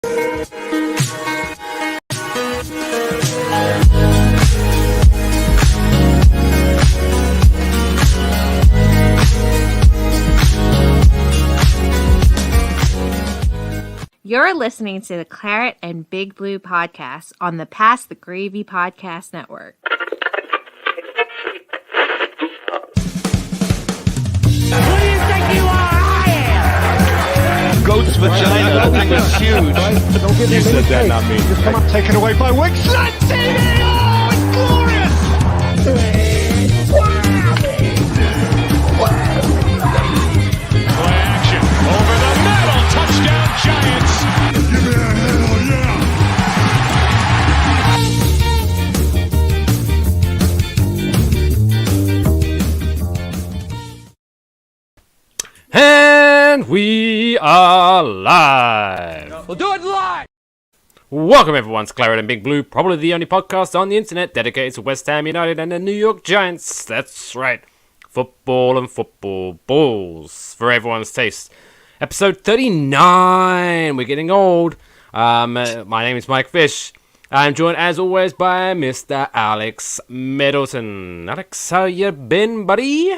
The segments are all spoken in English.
You're listening to the Claret and Big Blue podcast on the Pass the Gravy Podcast Network. Who do you think you are? I am! Goat's vagina, that thing is huge. Don't give me You said that, not me. Just come on. Taken away by Wigsland TV! Oh, it's glorious! Play action over the middle. Touchdown, Giants! Give me a hell yeah! And we are live. We'll do it live! Welcome everyone to Claret and Big Blue, probably the only podcast on the internet dedicated to West Ham United and the New York Giants. That's right. Football and football balls for everyone's taste. Episode 39. We're getting old. My name is Mike Fish. I'm joined as always by Mr. Alex Middleton. Alex, how you been, buddy?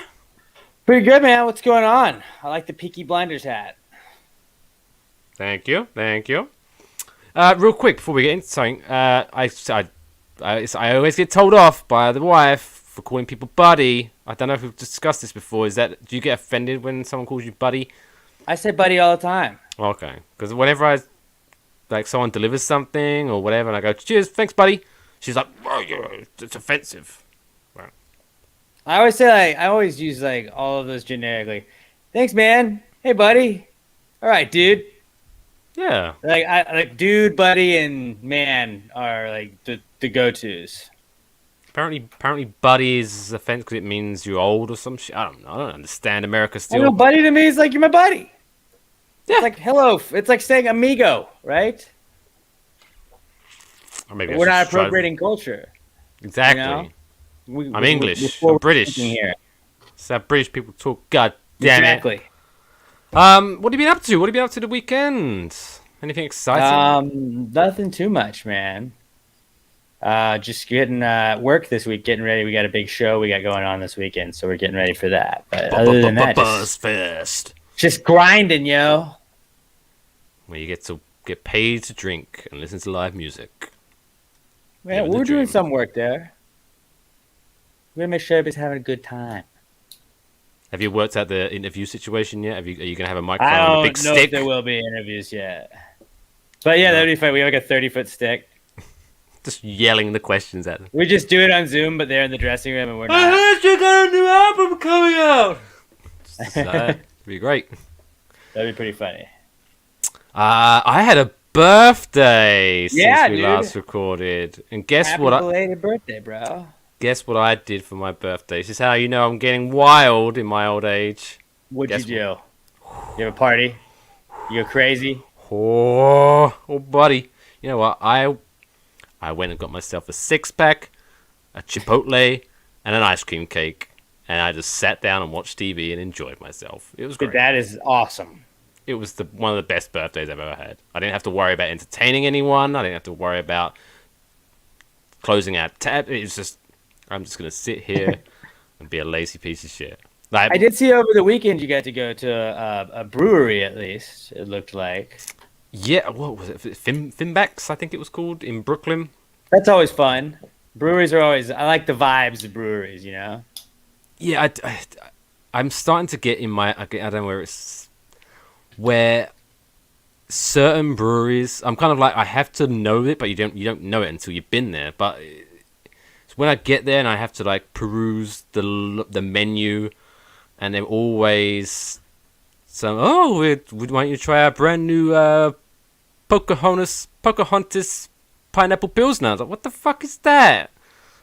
Pretty good, man. What's going on? I like the Peaky Blinders hat. Thank you. Real quick before we get into something, I always get told off by the wife for calling people buddy. I don't know if we've discussed this before. Do you get offended when someone calls you buddy? I say buddy all the time. Okay, because whenever someone delivers something or whatever, and I go, cheers, thanks, buddy, she's like, oh, yeah, it's offensive. Right. I always use all of those generically. Thanks, man. Hey, buddy. All right, dude. Yeah. Like dude, buddy, and man are like the go-tos. Apparently, buddy is offensive because it means you're old or some shit. I don't know. I don't understand America still. I know, buddy to me is like you're my buddy. Yeah. It's like hello. It's like saying amigo, right? Or maybe We're not appropriating culture. Exactly. You know? I'm English. we're I'm British. here. So British people talk. God damn Exactly. it. What have you been up to? What have you been up to the weekend? Anything exciting? Nothing too much, man. Just getting work this week, getting ready. We got a big show we got going on this weekend, so we're getting ready for that. But other than that, just grinding, yo. Where you get to get paid to drink and listen to live music. Man, we're doing some work there. We're gonna make sure everybody's having a good time. Have you worked out the interview situation yet? Are you gonna have a microphone I and a don't big know stick? if there will be interviews yet. But yeah, that'd be fun. We have like a 30-foot stick. Just yelling the questions at them. We just do it on Zoom, but they're in the dressing room and we're I not. heard you got a new album coming out. That'd be great. That'd be pretty funny. I had a birthday since we dude. last recorded, and guess Happy what? belated birthday, bro. Guess what I did for my birthday? This is how you know I'm getting wild in my old age. What'd you do? You have a party? You go crazy? Oh, buddy. You know what? I went and got myself a 6-pack, a Chipotle, and an ice cream cake, and I just sat down and watched TV and enjoyed myself. It was great. That is awesome. It was one of the best birthdays I've ever had. I didn't have to worry about entertaining anyone. I didn't have to worry about closing out tab. It was just, I'm just going to sit here and be a lazy piece of shit. I did see over the weekend you got to go to a brewery, at least, it looked like. Yeah, what was it? Finbacks, I think it was called, in Brooklyn. That's always fun. Breweries are always... I like the vibes of breweries, you know? Yeah, I'm starting to get in my... I don't know where certain breweries... I'm kind of like, I have to know it, but you don't know it until you've been there. But when I get there and I have to like peruse the menu, and they're always... So, why don't you try our brand new Pocahontas Pineapple Pilsner? I was like, what the fuck is that?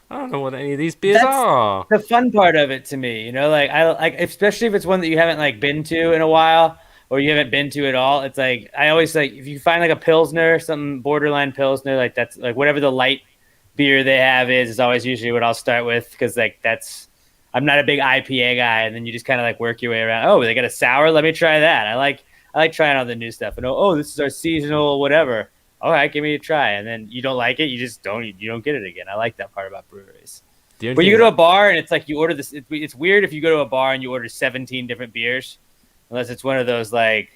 I don't know what any of these beers are. The fun part of it to me, you know, like I like, especially if it's one that you haven't like been to in a while or you haven't been to at all. It's like I always like if you find like a Pilsner, something borderline Pilsner, like that's like whatever the light beer they have is always usually what I'll start with because like I'm not a big IPA guy, and then you just kind of like work your way around. Oh, they got a sour. Let me try that. I I like trying out the new stuff. And oh, this is our seasonal whatever. All right, give me a try. And then you don't like it, you don't get it again. I like that part about breweries. When you go to a bar and it's like you order this, it's weird if you go to a bar and you order 17 different beers, unless it's one of those like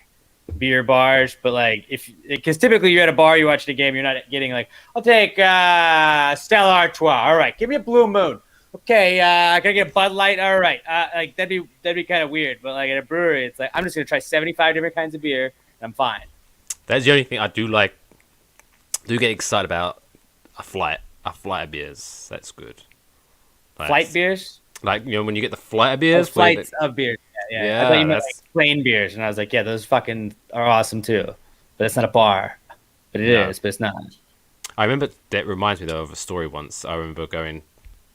beer bars. But like because typically you're at a bar, you're watching a game, you're not getting like, I'll take Stella Artois. All right, give me a Blue Moon. Okay, can I get a Bud Light? All right, like that'd be kind of weird. But like at a brewery, it's like I'm just gonna try 75 different kinds of beer. And I'm fine. That's the only thing I do like. Do get excited about a flight of beers. That's good. Like, Flight beers? Like, when you get the flight of beers. Flights of beers. Yeah. I thought you meant like plain beers. And I was like, yeah, those fucking are awesome too. But it's not a bar. But it is, but it's not. I remember, that reminds me though of a story once. I remember going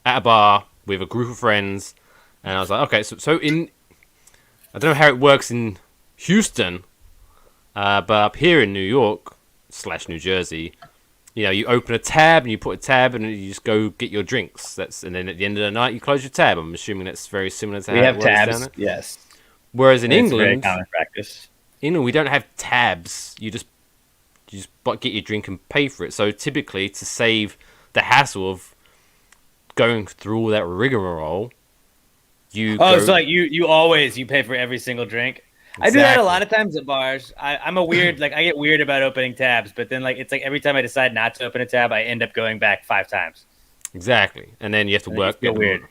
at a bar with a group of friends. And I was like, okay, so I don't know how it works in Houston. But up here in New York / New Jersey, you open a tab and you put a tab and you just go get your drinks. And then at the end of the night you close your tab. I'm assuming that's very similar to how it works tabs, down there. yes. Whereas in England, very common practice. We don't have tabs. You just get your drink and pay for it. So typically, to save the hassle of going through all that rigmarole, so like you always pay for every single drink. Exactly. I do that a lot of times at bars. I'm a weird, like I get weird about opening tabs, but then like it's like every time I decide not to open a tab, I end up going back 5 times. Exactly, and then you have to work. Feel weird.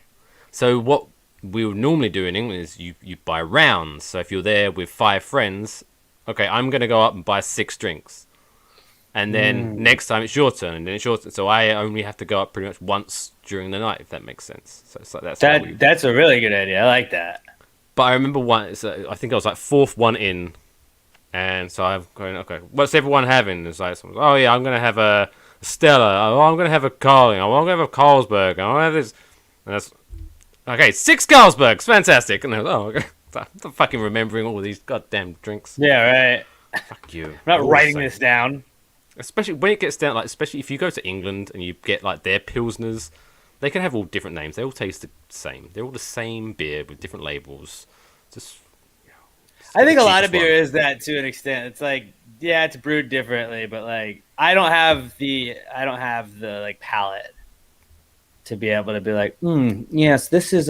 So what we would normally do in England is you buy rounds. So if you're there with 5 friends, okay, I'm gonna go up and buy 6 drinks, and then next time it's your turn, and then it's your turn. So I only have to go up pretty much once during the night, if that makes sense. So it's like that's a really good idea. I like that. But I remember once, I think I was like 4th one in, and so I'm going, okay, what's everyone having? It's like, oh yeah, I'm going to have a Stella, oh, I'm going to have a Carling, oh, I'm going to have a Carlsberg, I'm going to have this, and that's, okay, 6 Carlsbergs, fantastic, and I was, oh, okay, I'm fucking remembering all these goddamn drinks. Yeah, right. Fuck you. I'm not writing this down. Especially when it gets down, like, especially if you go to England and you get like their Pilsners, they can have all different names. They all taste the same. They're all the same beer with different labels. Just, I think a lot of beer is that to an extent. It's like, yeah, it's brewed differently, but like, I don't have the like palate to be able to be like, yes, this is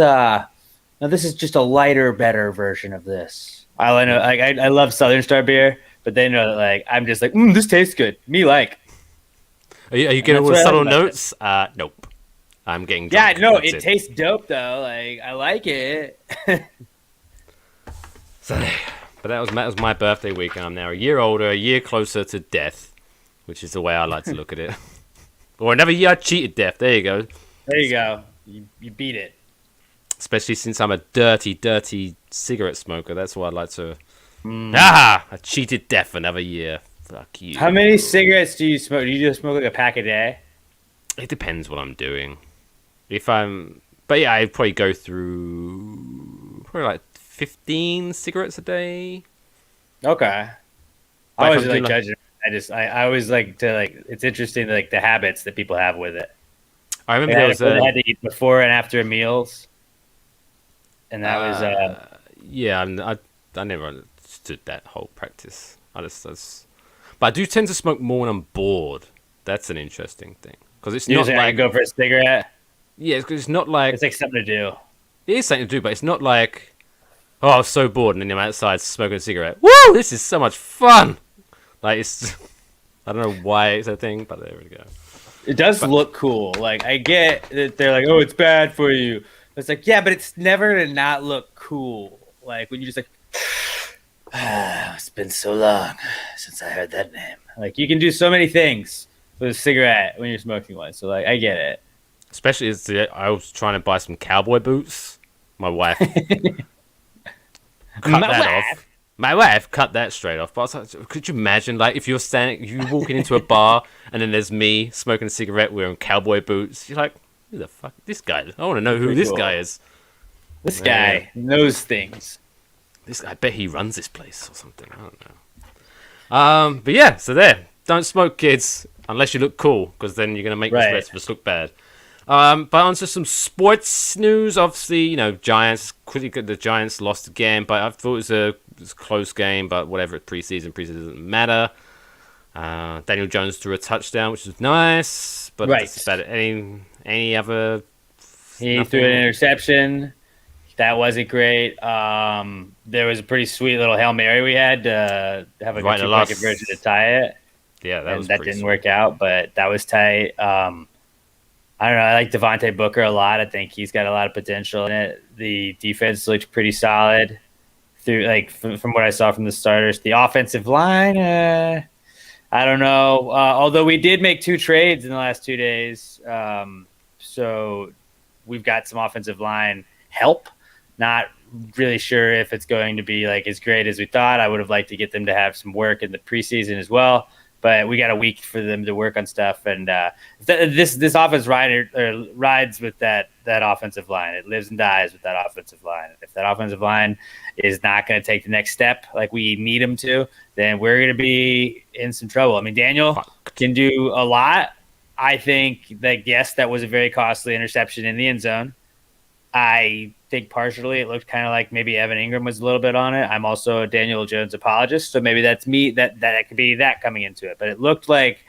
just a lighter, better version of this. I know, like, I love Southern Star beer, but they know that like I'm just like, this tastes good. Me like. Are you getting all the subtle notes? Nope. I'm getting drunk. Yeah, no, it tastes dope though. Like I like it. But that was my birthday week, and I'm now a year older, a year closer to death, which is the way I like to look at it. Or another year I cheated death. There you go. There you go. You beat it. Especially since I'm a dirty, dirty cigarette smoker. That's why I like to. I cheated death another year. Fuck you. How many cigarettes do you smoke? Do you just smoke like a pack a day? It depends what I'm doing. But yeah, I'd probably go through probably like 15 cigarettes a day. Okay. I always like judging. I always like to like. It's interesting like the habits that people have with it. I remember they had to eat before and after meals, and that was. Yeah, I never understood that whole practice. But I do tend to smoke more when I'm bored. That's an interesting thing because it's not like go for a cigarette. Yeah, because it's not like it's like something to do. It is something to do, but it's not like, oh, I was so bored and then I'm outside smoking a cigarette. Woo! This is so much fun. Like it's, I don't know why it's a thing, but there we go. It does look cool. Like I get that they're like, oh, it's bad for you. It's like, yeah, but it's never gonna not look cool. Like when you just like, it's been so long since I heard that name. Like you can do so many things with a cigarette when you're smoking one. So like, I get it. Especially as I was trying to buy some cowboy boots. My wife cut that off. My wife cut that straight off. But I was like, could you imagine, like, if you're walking into a bar and then there's me smoking a cigarette wearing cowboy boots? You're like, who the fuck is this guy? I want to know who this guy is. This guy knows things. I bet he runs this place or something. I don't know. But yeah, so there. Don't smoke, kids, unless you look cool, because then you're gonna make the rest of us look bad. But onto some sports news. Obviously, Giants. Quickly, the Giants lost again, but I thought it was a was a close game, but whatever. Preseason doesn't matter. Daniel Jones threw a touchdown, which was nice, but Right. that's about it. Any other? He threw an interception. That wasn't great. There was a pretty sweet little Hail Mary we had to have a Right, two-point conversion to tie it. Yeah, that didn't work out, but that was tight. I don't know. I like Devontae Booker a lot. I think he's got a lot of potential in it. The defense looked pretty solid from what I saw from the starters. The offensive line, I don't know. Although we did make 2 trades in the last 2 days, so we've got some offensive line help. Not really sure if it's going to be like as great as we thought. I would have liked to get them to have some work in the preseason as well, but we got a week for them to work on stuff. And this offense rides with that offensive line. It lives and dies with that offensive line. If that offensive line is not going to take the next step like we need them to, then we're going to be in some trouble. I mean, Daniel can do a lot. I think that, yes, that was a very costly interception in the end zone. I think partially it looked kind of like maybe Evan Ingram was a little bit on it. I'm also a Daniel Jones apologist, so maybe that's me. That could be that coming into it. But it looked like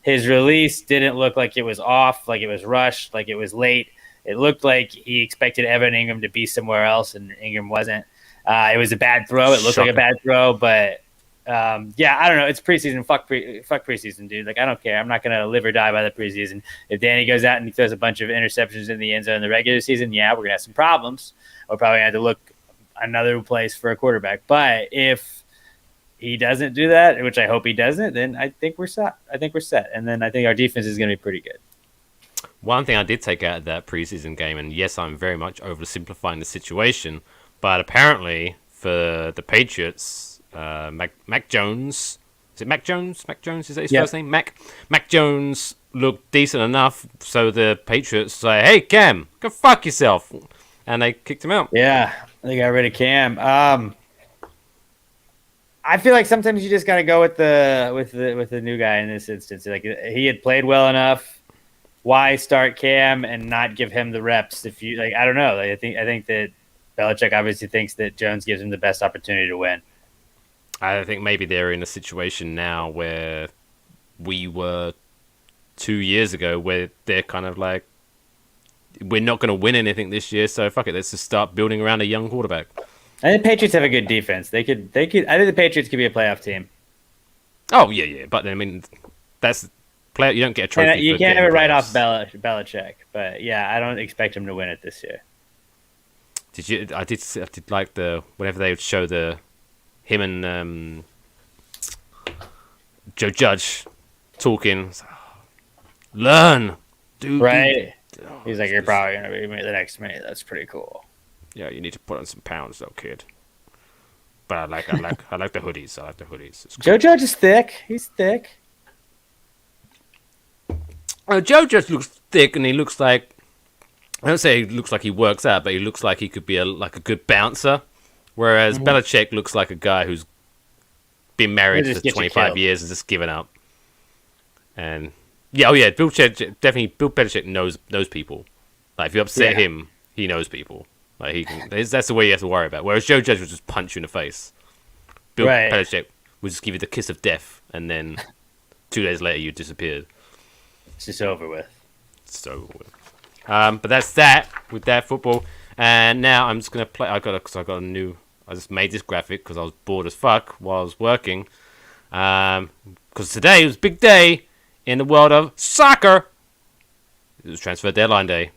his release didn't look like it was off, like it was rushed, like it was late. It looked like he expected Evan Ingram to be somewhere else, and Ingram wasn't. It was a bad throw. It looked like a bad throw, but yeah, I don't know. It's preseason. Fuck preseason, dude. Like, I don't care. I'm not gonna live or die by the preseason. If Danny goes out and he throws a bunch of interceptions in the end zone in the regular season, yeah, we're gonna have some problems. We'll probably have to look another place for a quarterback. But if he doesn't do that, which I hope he doesn't, then I think we're set. And then I think our defense is gonna be pretty good. One thing I did take out of that preseason game, and yes, I'm very much oversimplifying the situation, but apparently for the Patriots, Mac Jones, is it Mac Jones? Mac Jones, is that his first name? Mac Jones looked decent enough, so the Patriots say, "Hey, Cam, go fuck yourself," and they kicked him out. Yeah, they got rid of Cam. I feel like sometimes you just got to go with the new guy in this instance. Like, he had played well enough. Why start Cam and not give him the reps? If you like, I don't know. Like, I think that Belichick obviously thinks that Jones gives him the best opportunity to win. I think maybe they're in a situation now where we were 2 years ago, where they're kind of like, we're not going to win anything this year, so fuck it, let's just start building around a young quarterback. I think the Patriots have a good defense. They could. I think the Patriots could be a playoff team. Oh yeah, but I mean, that's player. You don't get a trophy. You can't have it right off Belichick, but yeah, I don't expect him to win it this year. Did you? I did like whenever they would show him and Joe Judge talking. Learn, dude. Right. He's like, you're probably gonna be the next me. That's pretty cool. Yeah, you need to put on some pounds, though, kid. But I like the hoodies. I like the hoodies. Cool. Joe Judge is thick. He's thick. Joe Judge looks thick, and he looks like, I don't say he looks like he works out, but he looks like he could be a good bouncer. Whereas Belichick looks like a guy who's been married for 25 years and just given up. And Bill Belichick knows people. Like, if you upset him, he knows people. Like, that's the way you have to worry about. Whereas Joe Judge would just punch you in the face. Bill Belichick would just give you the kiss of death, and then 2 days later you disappeared. It's just over with. But that's that with that football. And now I'm just gonna play. I just made this graphic because I was bored as fuck while I was working. Because today was a big day in the world of soccer. It was transfer deadline day.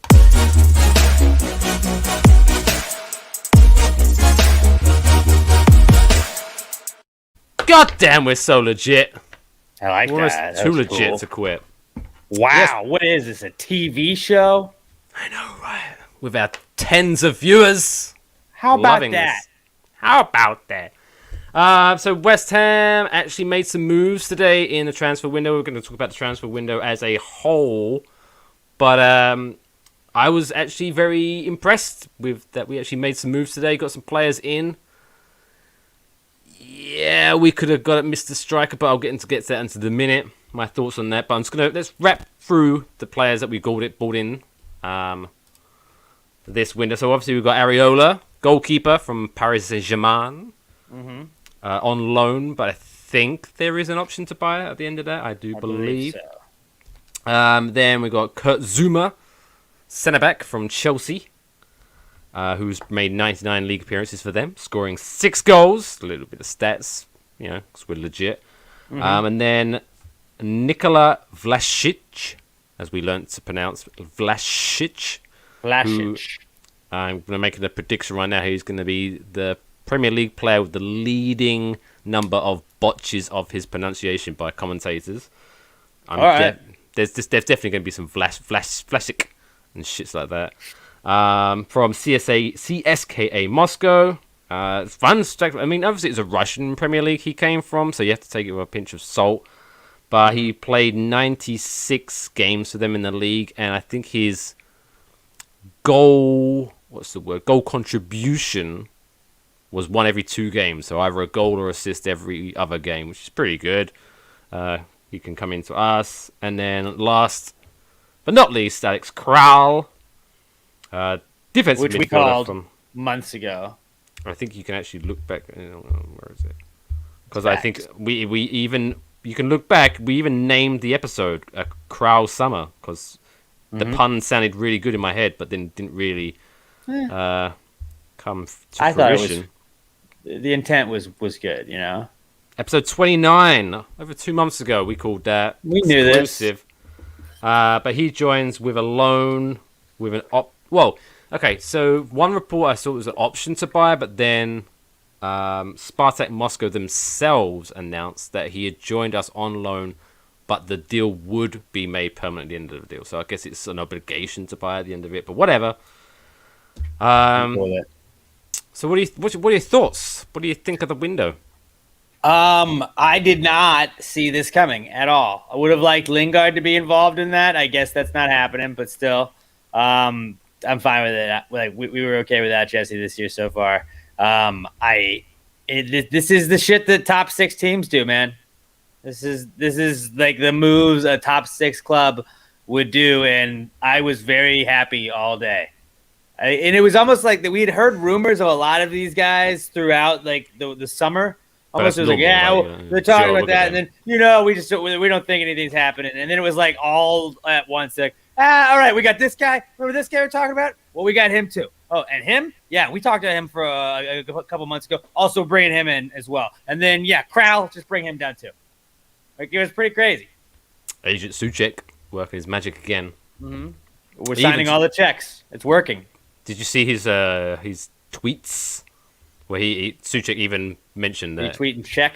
God damn, we're so legit. I like we're that. Too legit to quit. Wow, yes. What is this, a TV show? I know, right? With our tens of viewers. How about that? How about that? So West Ham actually made some moves today in the transfer window. We're going to talk about the transfer window as a whole. But I was actually very impressed with that. We actually made some moves today, got some players in. Yeah, we could have got Mr. Striker, but I'll get that into the minute. My thoughts on that. But I'm just let's wrap through the players that we bought in this window. So obviously we've got Areola, goalkeeper from Paris Saint-Germain. on loan, but I think there is an option to buy at the end of that. I do believe. so. Then we got Kurt Zuma, centre back from Chelsea, who's made 99 league appearances for them, scoring 6 goals. A little bit of stats, because we're legit. And then Nikola Vlasic, as we learnt to pronounce Vlasic. Who, I'm going to make a prediction right now. He's going to be the Premier League player with the leading number of botches of his pronunciation by commentators. There's definitely going to be some Vlasic and shits like that. From CSKA Moscow. It's fun. I mean, obviously it's a Russian Premier League he came from, so you have to take it with a pinch of salt. But he played 96 games for them in the league, and I think his goal contribution was 1 every 2 games. So either a goal or assist every other game, which is pretty good. He can come into us. And then last but not least, Alex Kral. Defensive Which we midfielder called from months ago. I think you can actually look back. I don't know, where is it? Because I think we even you can look back. We even named the episode Crow Summer because the pun sounded really good in my head, but then didn't really come to I fruition. thought it was. The intent was good, Episode 29, over 2 months ago, we called that. We knew exclusive. But he joins with a loan, with an okay, so one report I saw was an option to buy, but then Spartak Moscow themselves announced that he had joined us on loan, but the deal would be made permanent at the end of the deal. So I guess it's an obligation to buy at the end of it, but whatever. So what are your thoughts? What do you think of the window? I did not see this coming at all. I would have liked Lingard to be involved in that. I guess that's not happening, but still, I'm fine with it. Like we were okay with that, Jesse, this year so far. This is the shit that top 6 teams do, man. This is like the moves a top 6 club would do, and I was very happy all day. And it was almost like that we had heard rumors of a lot of these guys throughout like the summer. Almost it was normal, like, they're talking about that, and then we don't think anything's happening, and then it was like all at once, like, all right, we got this guy. Remember this guy we're talking about? Well, we got him too. Oh, and him? Yeah, we talked to him for a couple months ago. Also bringing him in as well, and then Kral, just bring him down too. Like it was pretty crazy. Agent Suchek working his magic again. Mm-hmm. We're signing all the checks. It's working. Did you see his tweets? Where Suchek even mentioned that. Retweet and check.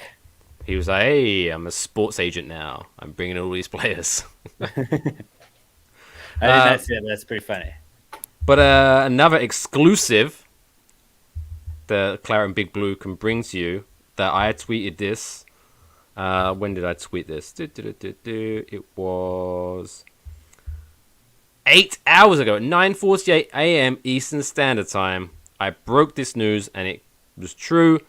He was like, hey, I'm a sports agent now. I'm bringing in all these players. I did not see that, but that's pretty funny. But another exclusive that Claret and Big Blue can bring to you, that I tweeted this. When did I tweet this? It was 8 hours ago at 9:48 a.m. Eastern Standard Time. I broke this news, and it was true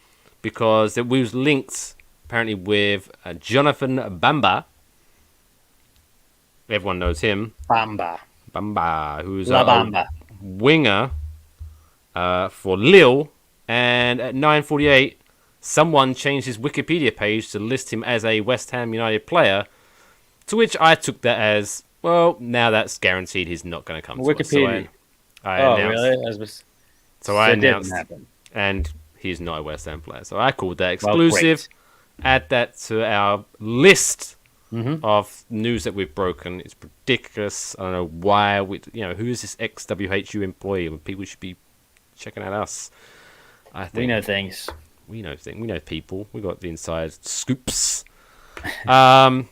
because it was linked apparently with Jonathan Bamba. Everyone knows him. Bamba, who's a winger for Lille. And at 9:48, someone changed his Wikipedia page to list him as a West Ham United player, to which I took that as, well, now that's guaranteed he's not going to come to Wikipedia. us. So I announced, really? So I announced, and he's not a West Ham player. So I called that exclusive. Add that to our list of news that we've broken. It's ridiculous. I don't know why. Who is this ex-WHU employee? People should be checking out us. I think we know things. We know things. We know people. We got the inside scoops. But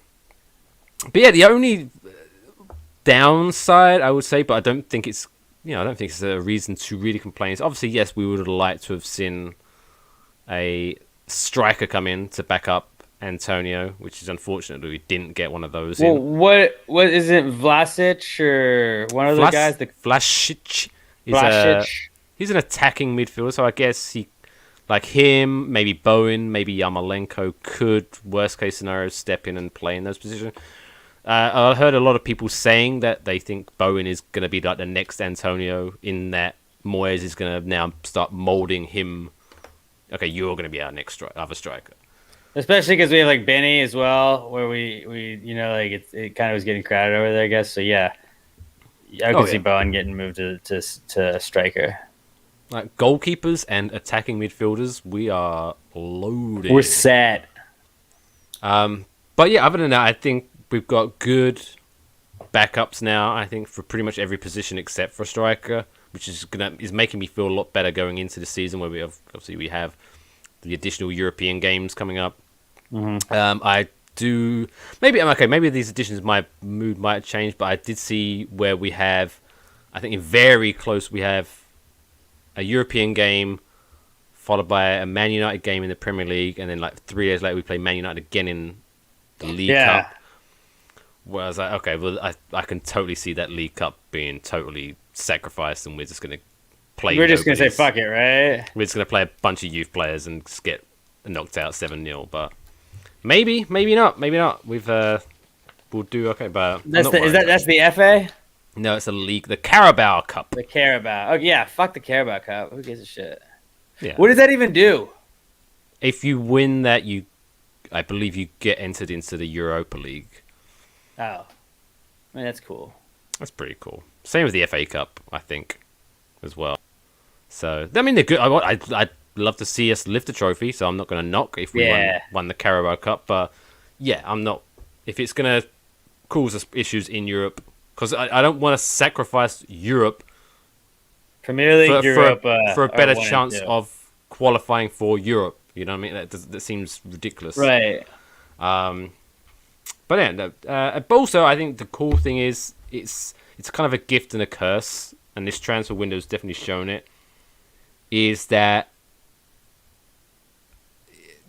yeah, the only downside I would say, but I don't think it's a reason to really complain. It's obviously, yes, we would have liked to have seen a striker come in to back up Antonio, which is unfortunate that we didn't get one of those. Well, what is it, Vlasic or one of the guys? Vlasic. Vlasic. He's an attacking midfielder, so I guess he, like him, maybe Bowen, maybe Yarmolenko could, worst case scenario, step in and play in those positions. I heard a lot of people saying that they think Bowen is going to be like the next Antonio, in that Moyes is going to now start moulding him okay, you're going to be our next other striker. Especially because we have like Benny as well, where we like it kind of was getting crowded over there, I guess. So yeah, I could see Bowen getting moved to striker. Like goalkeepers and attacking midfielders, we are loaded. We're set. But yeah, other than that, I think we've got good backups now. I think for pretty much every position except for striker, which is making me feel a lot better going into the season where we have the additional European games coming up. I do maybe these additions, my mood might have changed, but I did see where we have, I think in very close, we have a European game followed by a Man United game in the Premier League, and then like 3 days later we play Man United again in the League Cup. Where I was like, okay, well I can totally see that League Cup being totally sacrificed, and we're just going to play. We're just going to say fuck it, right? We're just going to play a bunch of youth players and just get knocked out 7-0, but maybe not. We'll do okay, but that's the FA. No, it's the Carabao Cup. The Carabao. Oh yeah, fuck the Carabao Cup. Who gives a shit? Yeah. What does that even do? If you win that, I believe you get entered into the Europa League. Oh, I mean that's cool. That's pretty cool. Same with the FA Cup, I think, as well. So I mean, they're good. I'd love to see us lift a trophy. So I'm not going to knock if we won the Carabao Cup, but yeah, I'm not. If it's going to cause us issues in Europe, because I don't want to sacrifice Europe. Premier League Europe for a better chance of qualifying for Europe. You know what I mean? That seems ridiculous, right? But yeah, but also I think the cool thing is it's kind of a gift and a curse, and this transfer window's definitely shown it. Is that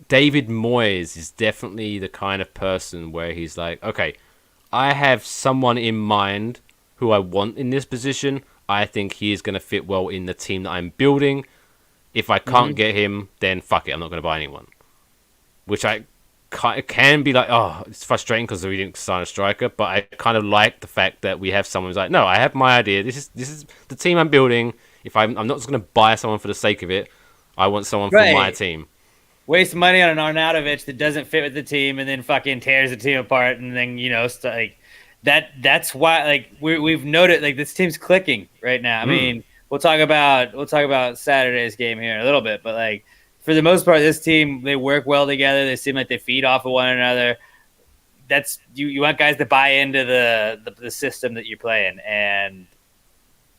David Moyes is definitely the kind of person where he's like, okay, I have someone in mind who I want in this position. I think he is going to fit well in the team that I'm building. If I can't get him, then fuck it, I'm not going to buy anyone. Which can be like, oh, it's frustrating because we didn't sign a striker, but I kind of like the fact that we have someone who's like, no, I have my idea. This is the team I'm building. If I'm not just going to buy someone for the sake of it. I want someone for my team. Waste money on an Arnautovic that doesn't fit with the team and then fucking tears the team apart, and then like that's why like we've noted like this team's clicking right now. I mean, we'll talk about Saturday's game here in a little bit, but like for the most part, this team, they work well together. They seem like they feed off of one another. That's you want guys to buy into the system that you're playing, and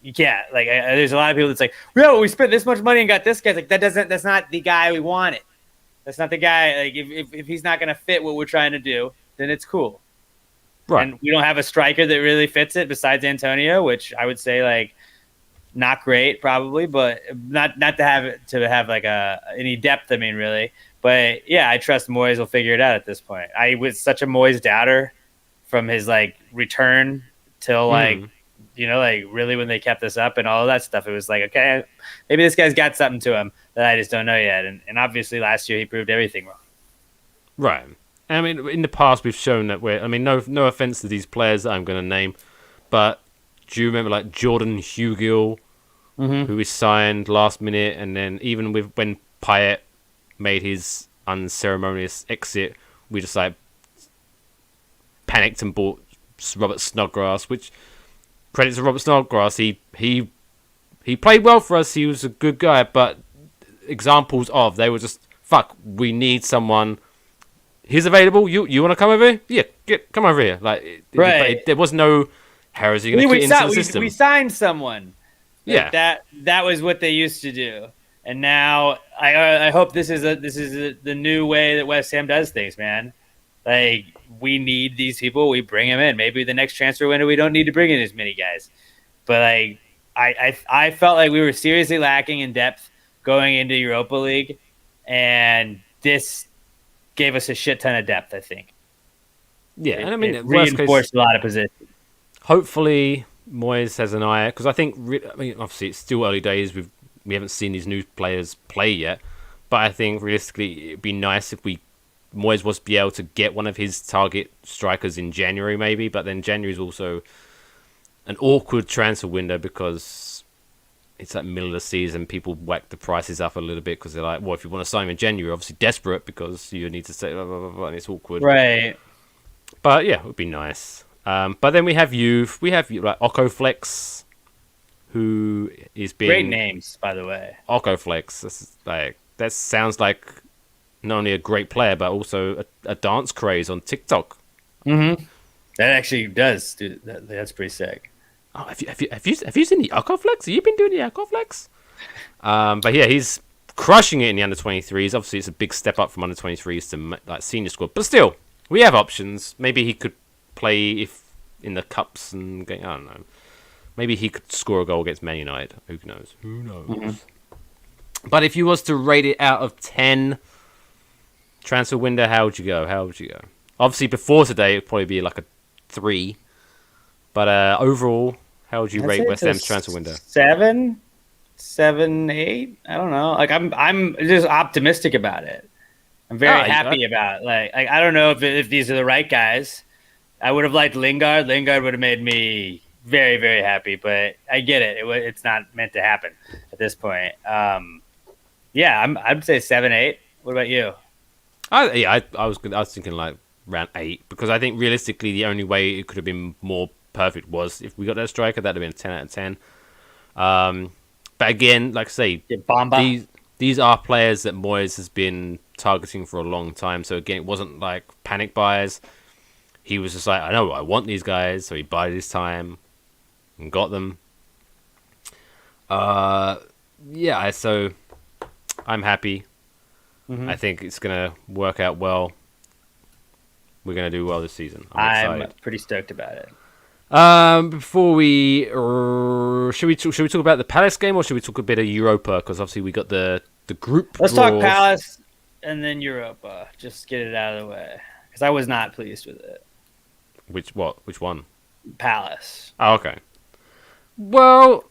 you can't. Like there's a lot of people that's like, well, we spent this much money and got this guy. Like that's not the guy we wanted. That's not the guy. Like if he's not gonna fit what we're trying to do, then it's cool. Right. And we don't have a striker that really fits it besides Antonio, which I would say like not great probably, but not to have like any depth. I mean, really. But yeah, I trust Moyes will figure it out at this point. I was such a Moyes doubter from his like return till like like really when they kept this up and all of that stuff. It was like, okay, maybe this guy's got something to him that I just don't know yet. And obviously last year he proved everything wrong. Right. I mean, in the past we've shown that no offense to these players that I'm going to name, but do you remember like Jordan Hugill, who was signed last minute, and then even when Payet made his unceremonious exit, we just like panicked and bought Robert Snodgrass, which credit to Robert Snodgrass, he played well for us. He was a good guy, but examples of they were just we need someone. He's available. You want to come over here? Yeah, come over here. Like, right. There was no, how is he going to fit into the system? We signed someone. Like, yeah. That was what they used to do. And now I hope this is the new way that West Ham does things, man. Like, we need these people. We bring them in. Maybe the next transfer window we don't need to bring in as many guys. But like, I felt like we were seriously lacking in depth going into Europa League, and this gave us a shit ton of depth, I think. Yeah, and I mean, it reinforced a lot of positions. Hopefully, Moyes has an eye, because I think, obviously, it's still early days. We haven't seen these new players play yet, but I think realistically, it'd be nice if Moyes was be able to get one of his target strikers in January, maybe. But then January is also an awkward transfer window because it's like middle of the season. People whack the prices up a little bit because they're like, well, if you want to sign him in January, you're obviously desperate because you need to say blah, blah, blah, blah, and it's awkward. Right. But yeah, it would be nice. But then we have youth. We have like Okoflex, who is being Great names, by the way. Okoflex. That sounds like not only a great player but also a dance craze on TikTok. Mm-hmm. That actually does, dude. That's pretty sick. Oh, have you seen the Okoflex? Have you been doing the Okoflex? But yeah, he's crushing it in the under 23s. Obviously, it's a big step up from under 23s to like senior squad. But still, we have options. Maybe he could play if in the cups and I don't know. Maybe he could score a goal against Man United. Who knows? Who knows? Mm-hmm. But if you was to rate it out of 10 transfer window, how would you go? Obviously, before today, it'd probably be like a 3. But overall, how would you rate West Ham's transfer window? 7, 8. I don't know. Like I'm just optimistic about it. I'm very happy about it. Like I don't know if these are the right guys. I would have liked Lingard. Lingard would have made me very, very happy. But I get it. It's not meant to happen at this point. Yeah, I'd say 7, 8. What about you? I was thinking like around 8 because I think realistically the only way it could have been more perfect was if we got that striker. That'd have been a 10 out of 10. But again, like I say, these are players that Moyes has been targeting for a long time. So again, it wasn't like panic buys. He was just like, I know I want these guys, so he bided his time and got them. Yeah, so I'm happy. Mm-hmm. I think it's gonna work out well. We're gonna do well this season. I'm pretty stoked about it. Before we should we talk about the Palace game or should we talk a bit of Europa? Because obviously we got the group. Let's talk Palace and then Europa. Just get it out of the way because I was not pleased with it. Which one? Palace. Oh, okay. Well,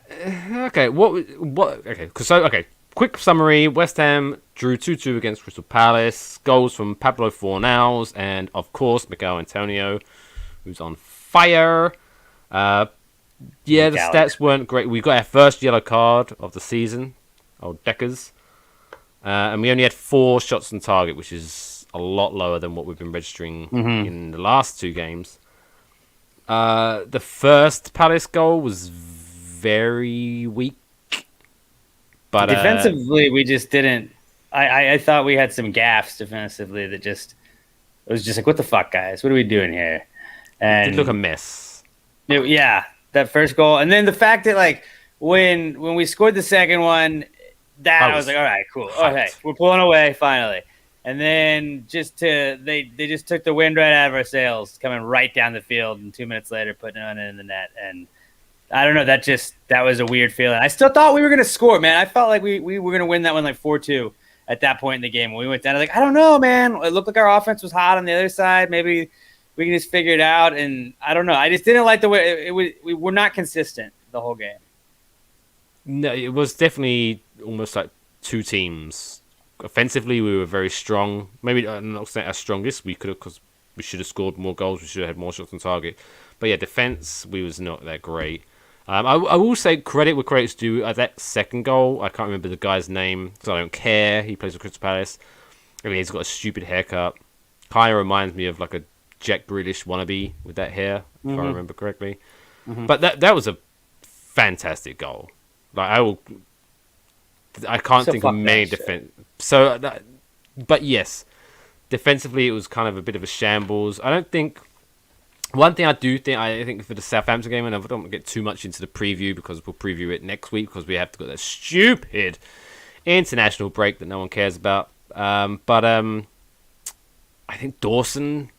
okay. Okay. Quick summary: West Ham drew 2-2 against Crystal Palace. Goals from Pablo Fornals and of course Miguel Antonio, who's on fire. The stats weren't great. We got our first yellow card of the season, old Deckers. And we only had 4 shots on target, which is a lot lower than what we've been registering in the last 2 games. The first Palace goal was very weak. But defensively, we just didn't. I thought we had some gaffes defensively that it was just like, what the fuck, guys? What are we doing here? And it did look a mess. That first goal, and then the fact that like when we scored the second one, I was like, all right, cool, okay, we're pulling away finally. And then they just took the wind right out of our sails, coming right down the field, and 2 minutes later putting it in the net. And I don't know, that was a weird feeling. I still thought we were gonna score, man. I felt like we were gonna win that one like 4-2 at that point in the game. When we went down, I was like, I don't know, man. It looked like our offense was hot on the other side. Maybe we can just figure it out. And I don't know. I just didn't like the way we were not consistent the whole game. No, it was definitely almost like 2 teams. Offensively, we were very strong. Maybe not saying as strongest. We could have, because we should have scored more goals. We should have had more shots on target. But yeah, defense, we was not that great. I will say credit where credit's due. That second goal, I can't remember the guy's name, because I don't care. He plays for Crystal Palace. I mean, he's got a stupid haircut. Kind of reminds me of like a Jack Grealish wannabe with that hair, if I remember correctly. Mm-hmm. But that was a fantastic goal. Like I can't think of many defense. So, but yes, defensively it was kind of a bit of a shambles. I don't think. One thing I think for the Southampton game, and I don't want to get too much into the preview because we'll preview it next week because we have to go that stupid international break that no one cares about. But I think Dawson.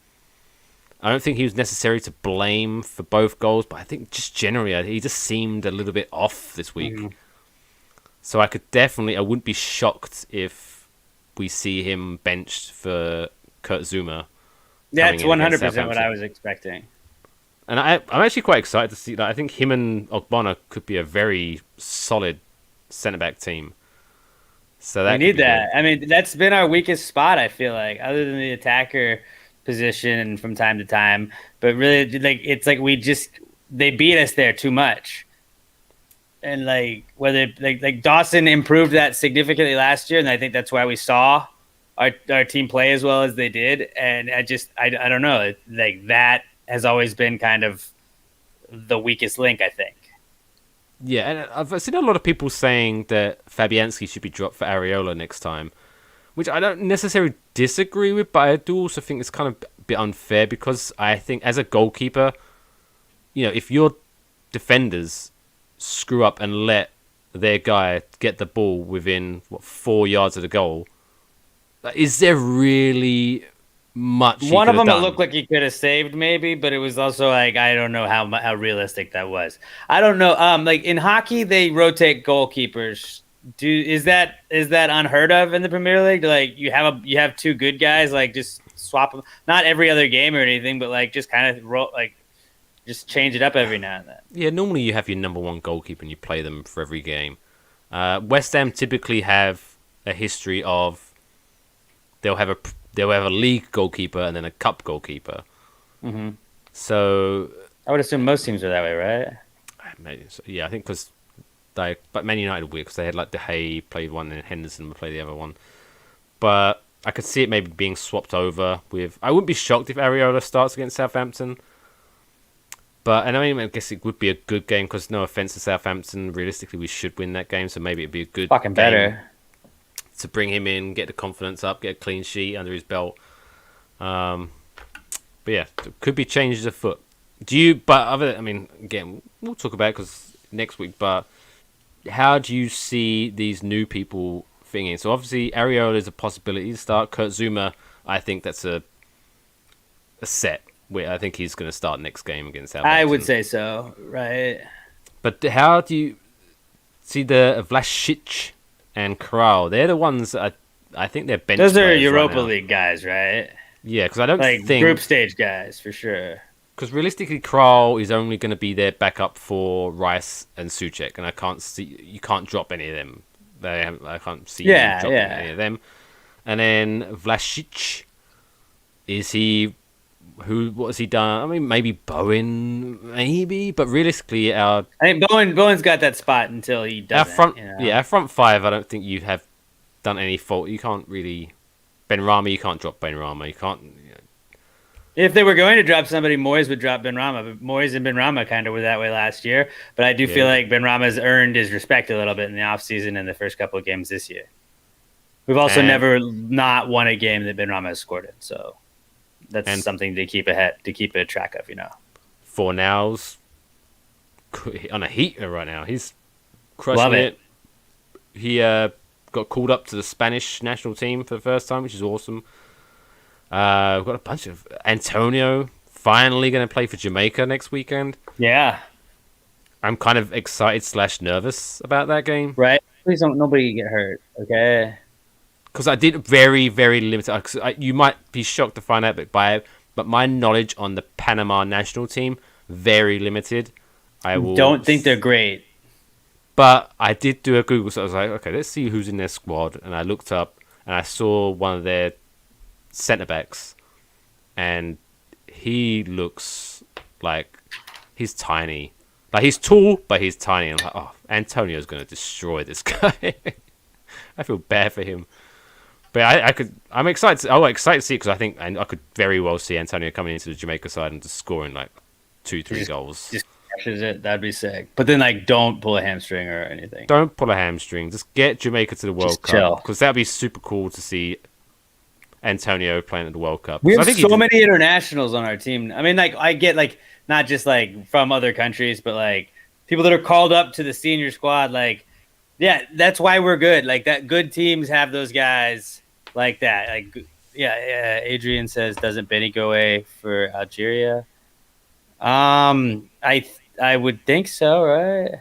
I don't think he was necessary to blame for both goals, but I think just generally he just seemed a little bit off this week. Mm-hmm. So I wouldn't be shocked if we see him benched for Kurt Zuma. Yeah, it's 100% what I was expecting. And I'm actually quite excited to see that. I think him and Ogbonna could be a very solid centre-back team. So we need that. Good. I mean, that's been our weakest spot, I feel like, other than the attacker position from time to time. But really, like it's like they beat us there too much. and like whether like Dawson improved that significantly last year, and I think that's why we saw our team play as well as they did. And I don't know, like that has always been kind of the weakest link, I think. Yeah, and I've seen a lot of people saying that Fabianski should be dropped for Areola next time, which I don't necessarily disagree with, but I do also think it's kind of a bit unfair because I think as a goalkeeper, if your defenders screw up and let their guy get the ball within 4 yards of the goal, is there really much? One of them it looked like he could have saved maybe, but it was also like I don't know how realistic that was. I don't know. Like in hockey, they rotate goalkeepers. Is that unheard of in the Premier League? Like you have two good guys, like just swap them. Not every other game or anything, but like just kind of just change it up every now and then. Yeah, normally you have your number one goalkeeper and you play them for every game. West Ham typically have a history of they'll have a league goalkeeper and then a cup goalkeeper. Mm-hmm. So I would assume most teams are that way, right? Maybe, yeah, I think because but Man United weird because they had like De Gea played one and Henderson would play the other one. But I could see it maybe being swapped over with. I wouldn't be shocked if Areola starts against Southampton. But and I guess it would be a good game because no offense to Southampton, realistically we should win that game. So maybe it'd be a good fucking better to bring him in, get the confidence up, get a clean sheet under his belt. But yeah, it could be changes afoot. Again, we'll talk about it because next week. But how do you see these new people fitting in? So obviously Areola is a possibility to start. Kurt Zouma, I think that's a set. I think he's going to start next game against Southampton. I would say so, right? But how do you see the Vlasic and Corral? They're the ones that I think they're bench. Those are Europa League guys, right? Yeah, because I don't think group stage guys for sure. Because realistically, Král is only going to be their backup for Rice and Souček, and you can't drop any of them. I can't see you dropping any of them. And then Vlasic, what has he done? I mean, maybe Bowen, maybe, but realistically, I think Bowen's got that spot until he doesn't. Our front five, I don't think you have done any fault. You can't really Benrahma. You can't drop Benrahma. You can't. If they were going to drop somebody, Moyes would drop Benrahma. But Moyes and Benrahma kind of were that way last year. But I do feel like Benrahma's earned his respect a little bit in the offseason and the first couple of games this year. We've also never not won a game that Benrahma has scored in. So that's something to keep a track of, Fornals on a heater right now. He's crushing it. He got called up to the Spanish national team for the first time, which is awesome. We've got a bunch of Antonio finally going to play for Jamaica next weekend. Yeah. I'm kind of excited / nervous about that game. Right. Please don't nobody get hurt, okay? Because I did very, very limited. You might be shocked to find out, but my knowledge on the Panama national team, very limited. Don't think they're great. But I did do a Google, so I was like, okay, let's see who's in their squad. And I looked up, and I saw one of their centre-backs, and he looks like he's tiny. Like, he's tall, but he's tiny. I'm like, oh, Antonio's going to destroy this guy. I feel bad for him. But I'm excited. I'm excited to see it because I think I could very well see Antonio coming into the Jamaica side and just scoring like 2-3 goals. Just crashes it. That'd be sick. But then don't pull a hamstring or anything. Don't pull a hamstring. Just get Jamaica to the World Cup because that'd be super cool to see Antonio playing at the World Cup. We have so many internationals on our team. I mean, I get not just from other countries, but people that are called up to the senior squad. Yeah, that's why we're good. That good teams have those guys like that. Adrian says, doesn't Benny go away for Algeria? I would think so, right?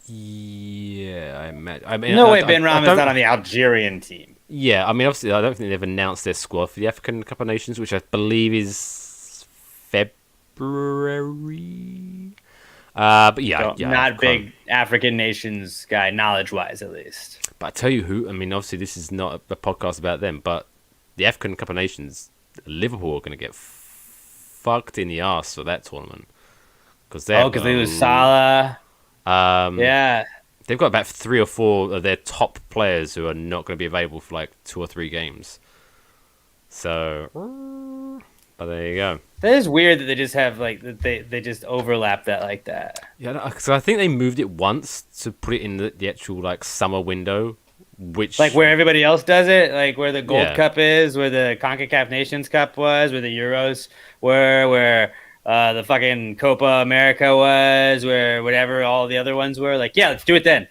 Yeah, I mean, no way Benrahma's not on the Algerian team. Yeah, I mean, obviously, I don't think they've announced their squad for the African Cup of Nations, which I believe is February. But yeah, not big African nations guy, knowledge-wise at least. But I tell you who, I mean, obviously this is not a podcast about them, but the African Cup of Nations, Liverpool are going to get fucked in the arse for that tournament. Because they lose Salah. Yeah. They've got about 3 or 4 of their top players who are not going to be available for like 2 or 3 games. So, but there you go. That is weird that they just have like that they just overlap that like that. Yeah, so I think they moved it once to put it in the actual like summer window, which Like where everybody else does it, like where the Gold Yeah. Cup is, where the CONCACAF Nations Cup was, where the Euros were, where the fucking Copa America was, where whatever all the other ones were. Like, yeah, let's do it then.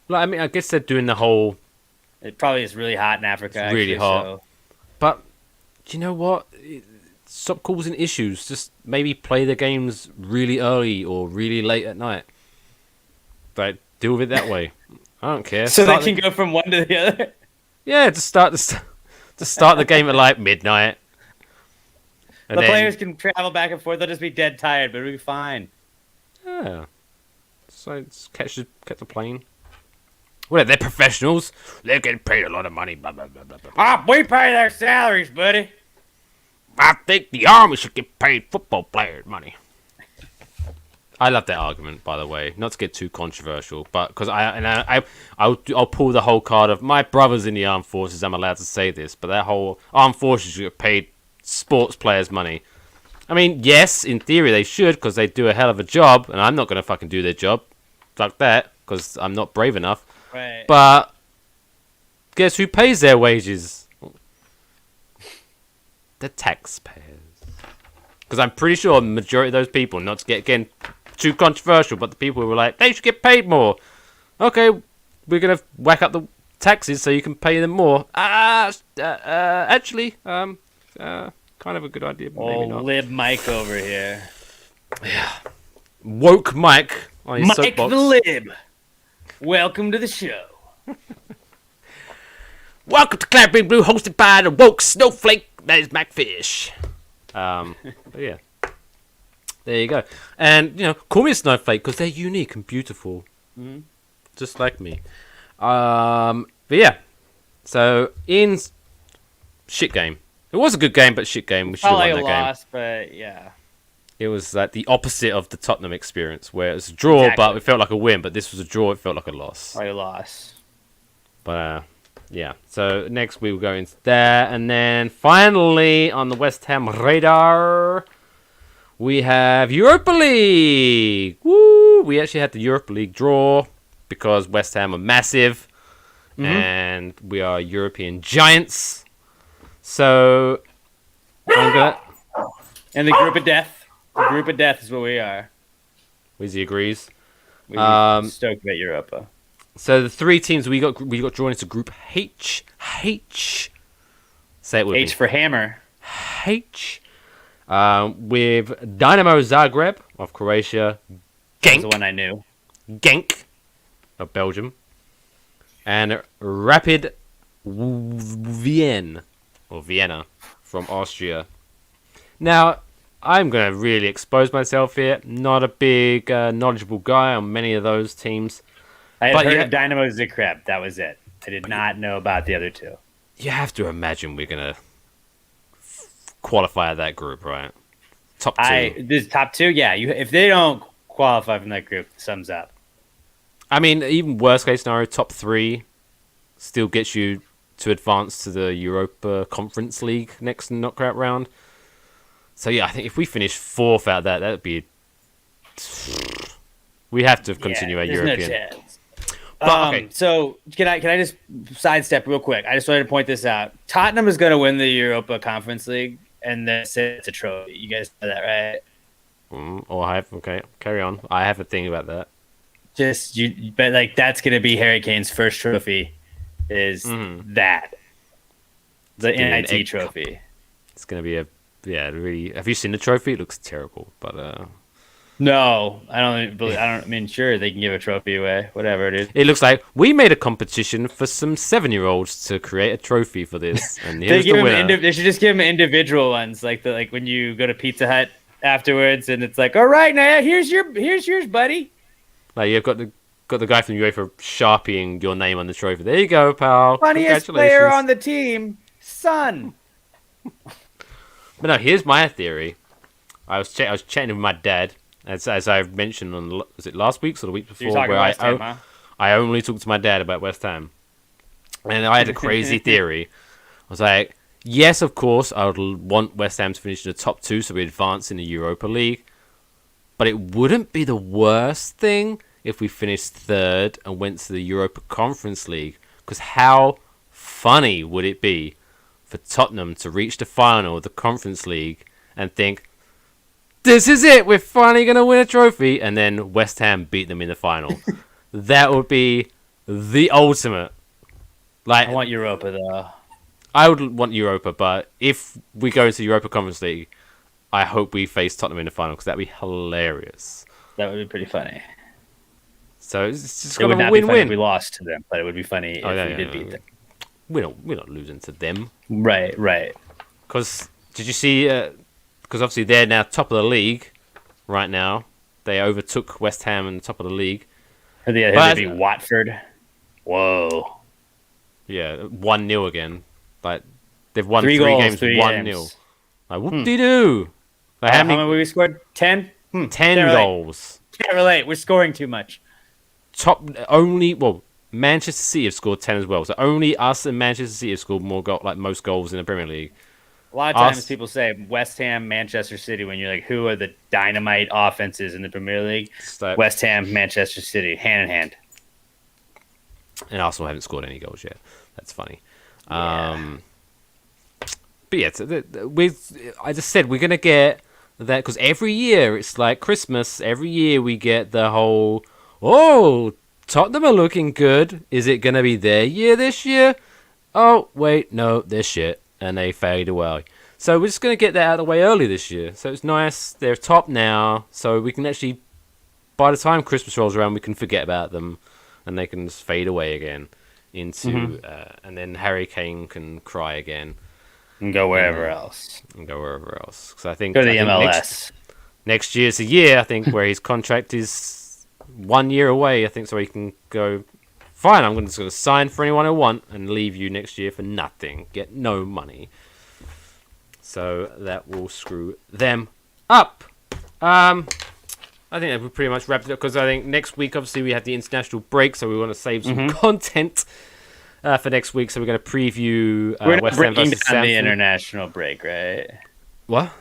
Like, I mean, I guess they're doing the whole. It probably is really hot in Africa. It's really actually, hot. so- But you know what? Stop causing issues. Just maybe play the games really early or really late at night. But deal with it that way. I don't care. So they Start can go from one to the other. Yeah, just start the game at like midnight. And The then- players can travel back and forth. They'll just be dead tired, but it'll be fine. Yeah. So just catch the plane. Well, they're professionals. They're getting paid a lot of money. Blah, blah, blah, blah, blah. Ah, we pay their salaries, buddy. I think the army should get paid football players money. I love that argument, by the way. Not to get too controversial, but because I'll pull the whole card of my brother's in the armed forces. I'm allowed to say this, but that whole armed forces should get paid sports players money. I mean, yes, in theory they should because they do a hell of a job, and I'm not gonna fucking do their job like that because I'm not brave enough. Right. But guess who pays their wages? The taxpayers. Because I'm pretty sure the majority of those people, not to get again too controversial, but the people who were like, they should get paid more. Okay, we're gonna whack up the taxes so you can pay them more. Actually, kind of a good idea, but maybe not. Lib Mike over here. Woke Mike on his Mike soapbox. the Lib. Welcome to the show. Welcome to Claret Big Blue, hosted by the woke snowflake that is MacFish. But yeah, there you go. And call me a snowflake because they're unique and beautiful, just like me. But yeah, so in shit game, it was a good game, but shit game. We should have Probably won a that game. loss, but yeah. It was like the opposite of the Tottenham experience, where it was a draw, Exactly. but it felt like a win. But this was a draw; it felt like a loss. Probably a loss. But yeah. So next we will go into that, and then finally on the West Ham radar, we have Europa League. Woo! We actually had the Europa League draw because West Ham are massive, and we are European giants. So I'm gonna. And the group of death. The group of death is what we are. Wizzy agrees. We're stoked about Europa. So the 3 teams we got drawn into Group H. Say it with H me. for hammer. H. With Dynamo Zagreb of Croatia, That's the one I knew. Genk of Belgium, and Rapid Vienna from Austria. Now, I'm going to really expose myself here. Not a big knowledgeable guy on many of those teams. I had But heard yeah- of Dynamo Zagreb. That was it. I did not know about the other two. You have to imagine we're going to qualify that group, right? Top 2. This top two, yeah. If they don't qualify from that group, thumbs up. I mean, even worst case scenario, top 3 still gets you to advance to the Europa Conference League next knockout round. So yeah, I think if we finish 4th out of that would be. We have to continue our there's European. No chance. But, okay. So can I just sidestep real quick? I just wanted to point this out. Tottenham is going to win the Europa Conference League, and that's it. It's a trophy. You guys know that, right? Okay, carry on. I have a thing about that. But like that's going to be Harry Kane's first trophy. Is that the gonna be an NIT egg trophy? It's gonna be really. Have you seen the trophy? It looks terrible, but No, I don't. Sure, they can give a trophy away, whatever it is. it looks like we made a competition for some 7-year-olds to create a tropry for this, and They here's the give winner. them they should just give them individual ones, like when you go to Pizza Hut afterwards, and it's like, all right, now here's yours, buddy. Like you've got the guy from UEFA sharpieing your name on the trophy. There you go, pal. Funniest Congratulations. player on the team, son. But no, here's my theory. I was chatting with my dad, As I've mentioned was it last week's or the week before? You're talking where West Ham, huh? I only talked to my dad about West Ham, and I had a crazy theory. I was like, yes, of course, I would want West Ham to finish in the top 2 so we advance in the Europa League, but it wouldn't be the worst thing if we finished 3rd and went to the Europa Conference League, because how funny would it be for Tottenham to reach the final of the Conference League and think, this is it, we're finally going to win a trophy, and then West Ham beat them in the final. That would be the ultimate. Like, I want Europa, though. I would want Europa, but if we go into Europa Conference League, I hope we face Tottenham in the final, because that'd be hilarious. That would be pretty funny. So it's just It kind would of a not be funny if we win-win. lost to them, but it would be funny if we did beat them. We're not losing to them. Right. Because did you see? Because obviously they're now top of the league right now. They overtook West Ham in the top of the league. Who they beat Watford? Whoa. Yeah, 1-0 again. Like they've won 3 3 goals, games 3 1-0. games. Like whoop-de-doo. Like, How many we scored? 10? 10 Can't goals. Can't relate. We're scoring too much. Manchester City have scored 10 as well. So only us and Manchester City have scored most goals in the Premier League. A lot of times people say West Ham, Manchester City when you're like, who are the dynamite offenses in the Premier League? Like, West Ham, Manchester City, hand in hand. And Arsenal haven't scored any goals yet. That's funny. Yeah. But yeah, I just said we're going to get that, because every year it's like Christmas. Every year we get the whole, Tottenham are looking good. Is it going to be their year this year? Oh, wait, no, they're shit. And they fade away. So we're just going to get that out of the way early this year. So it's nice. They're top now. So we can actually, by the time Christmas rolls around, we can forget about them. And they can just fade away again into, and then Harry Kane can cry again. And go wherever else. Because I think Go to the MLS. Next year's the year, I think, where his contract is 1 year away. I think so he can go, fine, I'm just going to sign for anyone I want and leave you next year for nothing. Get no money. So that will screw them up. I think that we pretty much wrapped it up, because I think next week, obviously, we have the international break, so we want to save some content for next week. So we're going to preview West Ham breaking versus down the Southampton. international break, right? What?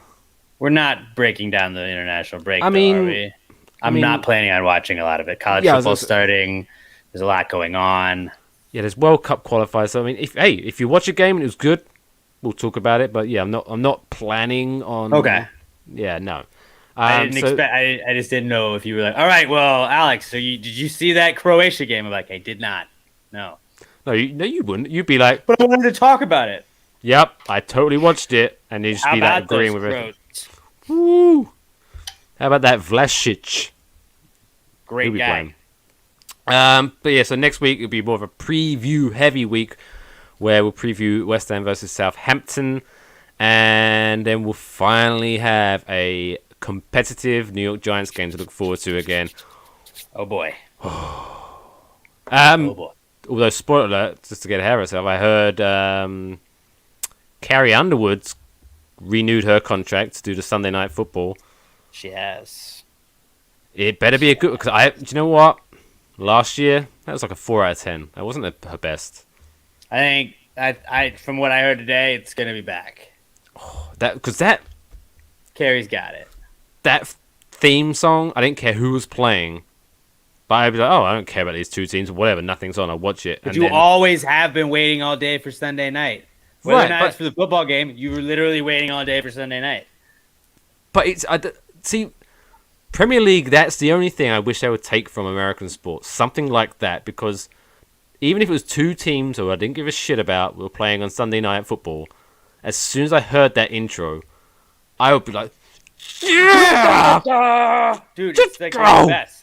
We're not breaking down the international break, I mean, are we? I'm not planning on watching a lot of it. College football's starting. There's a lot going on. Yeah, there's World Cup qualifiers. So I mean, if you watch a game and it was good, we'll talk about it. But yeah, I'm not planning on. Okay. Yeah, no. I didn't expect. I just didn't know if you were like, all right, well, Alex, so did you see that Croatia game? I'm like, I did not. No. No, you wouldn't. You'd be like, but I wanted to talk about it. Yep, I totally watched it, and you'd just How be like about agreeing those with it. Croats? Woo! How about that Vlasic? Great guy. But yeah, so next week it'll be more of a preview heavy week, where we'll preview West Ham versus Southampton, and then we'll finally have a competitive New York Giants game to look forward to again. Oh boy. Oh boy. Although, spoiler alert, just to get ahead of myself, I heard Carrie Underwood's renewed her contract to do the Sunday Night Football. She has. It better be a good, because do you know what? Last year, that was like a 4 out of 10. That wasn't her best. I think, I from what I heard today, it's going to be back. Because Carrie's got it. That theme song, I didn't care who was playing. But I'd be like, I don't care about these two teams, whatever, nothing's on, I'll watch it. But always have been waiting all day for Sunday night. Whether or not it's for the football game, you were literally waiting all day for Sunday night. But see, Premier League, that's the only thing I wish they would take from American sports. Something like that, because even if it was two teams who I didn't give a shit about were playing on Sunday Night Football, as soon as I heard that intro, I would be like, yeah! Dude, just it's like go! the best.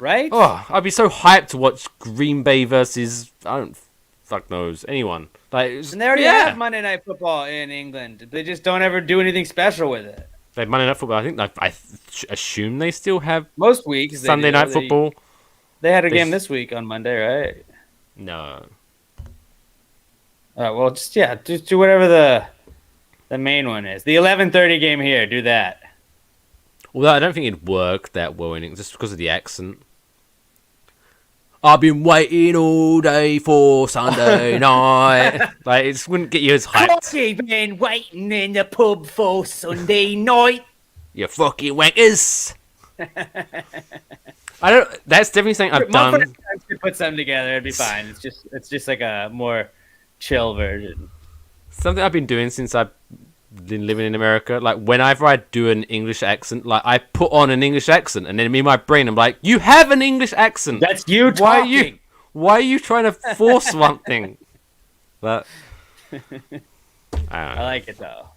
Right? Oh, I'd be so hyped to watch Green Bay versus, I don't fuck knows, anyone. And they already have Monday Night Football in England. They just don't ever do anything special with it. They have Monday Night Football. I think I assume they still have most weeks Sunday Night Football. They had a game this week on Monday, right? No. Well, just do whatever the main one is. The 11:30 game here. Do that. Although I don't think it'd work that well in English, just because of the accent. I've been waiting all day for Sunday night. Like, it just wouldn't get you as hyped. Coffee been waiting in the pub for Sunday night. You fucking wankers. I don't. That's definitely something I've My done. first time to put something together, it'd be fine. It's just like a more chill version. Something I've been doing since I've been living in America. Like, whenever I do an English accent, like, I put on an English accent, and then in my brain, I'm like, you have an English accent. That's you talking. Why are you trying to force one thing? But I like it though.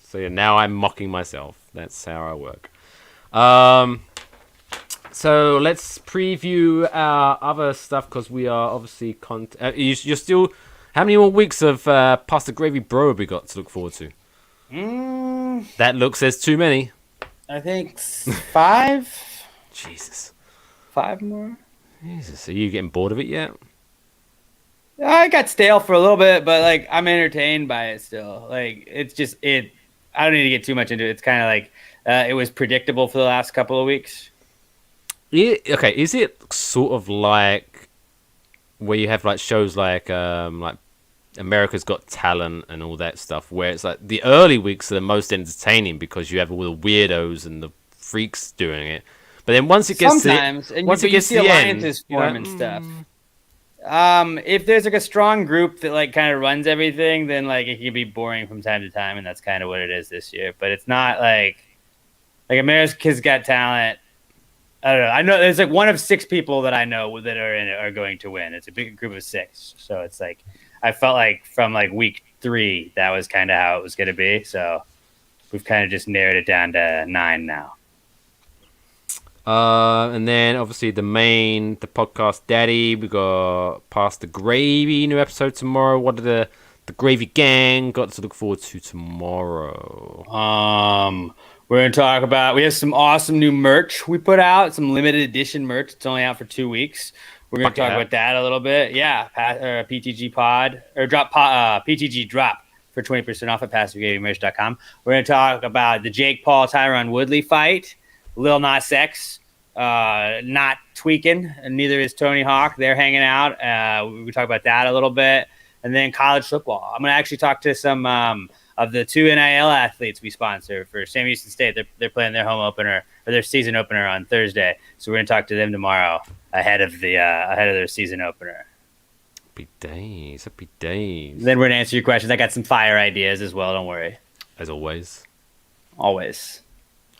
So yeah, now I'm mocking myself. That's how I work. So let's preview our other stuff because we are obviously you're still. How many more weeks of Pasta Gravy Bro have we got to look forward to? That looks as too many. I think 5. Jesus. 5 more. Jesus, are you getting bored of it yet? I got stale for a little bit, but like I'm entertained by it still. Like it's just it. I don't need to get too much into it. It's kind of like it was predictable for the last couple of weeks. Okay, is it sort of like where you have like shows like America's Got Talent and all that stuff, where it's like the early weeks are the most entertaining because you have all the weirdos and the freaks doing it, but then once it gets sometimes to, once it gets see to the alliances end, form and stuff. If there's like a strong group that like kind of runs everything, then like it can be boring from time to time, and that's kind of what it is this year. But it's not like America's Got Talent. I don't know. I know there's like one of 6 people that I know that are in it are going to win. It's a big group of 6, so it's like I felt like from like week 3 that was kind of how it was going to be. So we've kind of just narrowed it down to 9 now. And then obviously the podcast daddy, we got Past the Gravy, new episode tomorrow. What are the Gravy Gang got to look forward to tomorrow? We're going to talk about, we have some awesome new merch we put out, some limited edition merch. It's only out for 2 weeks. We're going to talk about that a little bit. Yeah, PTG pod, or PTG drop for 20% off at PassiveGameMerch.com. We're going to talk about the Jake Paul Tyron Woodley fight. Lil Nas X not tweaking, and neither is Tony Hawk. They're hanging out. We talk about that a little bit. And then college football. I'm going to actually talk to some of the 2 NIL athletes we sponsor for Sam Houston State. They're playing their home opener or their season opener on Thursday. So we're going to talk to them tomorrow ahead of their season opener. Happy days. Then we're going to answer your questions. I got some fire ideas as well. Don't worry. As always. Always.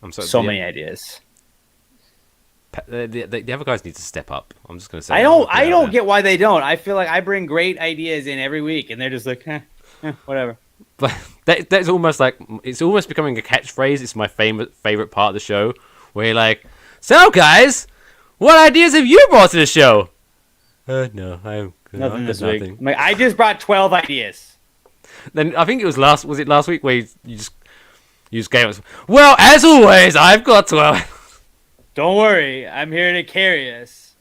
I'm sorry. So many ideas. The other guys need to step up. I'm just going to say. I don't get why they don't. I feel like I bring great ideas in every week, and they're just like, whatever. But that's almost like, it's almost becoming a catchphrase. It's my favorite part of the show, where you're like, so guys, what ideas have you brought to the show? No, nothing this week. I'm like, I just brought 12 ideas. Then I think it was last week where you just gave us, well, as always, I've got 12. Don't worry, I'm here to carry us.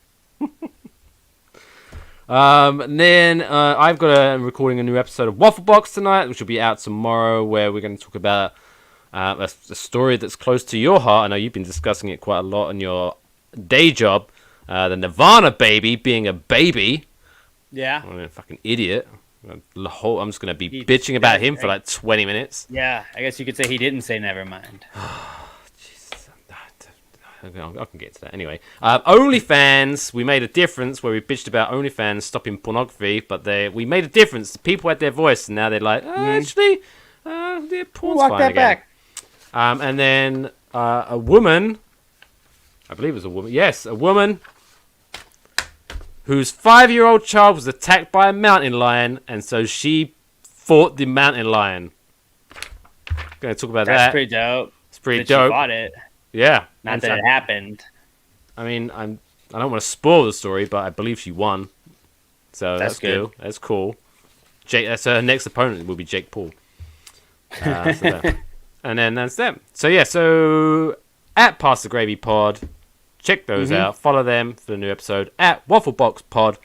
And then I'm recording a new episode of Waffle Box tonight, which will be out tomorrow, where we're going to talk about a story that's close to your heart. I know you've been discussing it quite a lot in your day job. The Nirvana baby being a baby. Yeah. I'm a fucking idiot. I'm just going to be bitching about him for like 20 minutes. Yeah, I guess you could say he didn't say never mind. I can get to that anyway. OnlyFans, we made a difference where we bitched about OnlyFans stopping pornography, but we made a difference. The people had their voice, and now they're like, actually, the porn's walk fine that again. back. And then a woman, I believe it was a woman, yes, a woman whose 5-year-old child was attacked by a mountain lion, and so she fought the mountain lion. Going to talk about that. That's pretty dope. It's pretty that dope. She fought it. Yeah. Not that it happened. I mean, I don't want to spoil the story, but I believe she won. So that's good. Cool. That's cool. That's her next opponent will be Jake Paul. And then that's them. So yeah, so at Past the Gravy Pod, check those out. Follow them for the new episode. At Waffle Box Pod,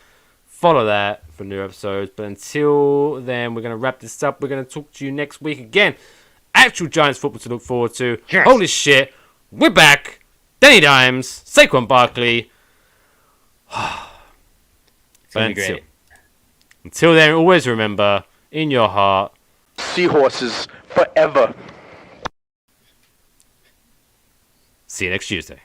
follow that for new episodes. But until then, we're going to wrap this up. We're going to talk to you next week again. Actual Giants football to look forward to. Yes. Holy shit. We're back. Danny Dimes, Saquon Barkley. It's gonna be great. Until then, always remember, in your heart, Seahorses forever. see you next Tuesday.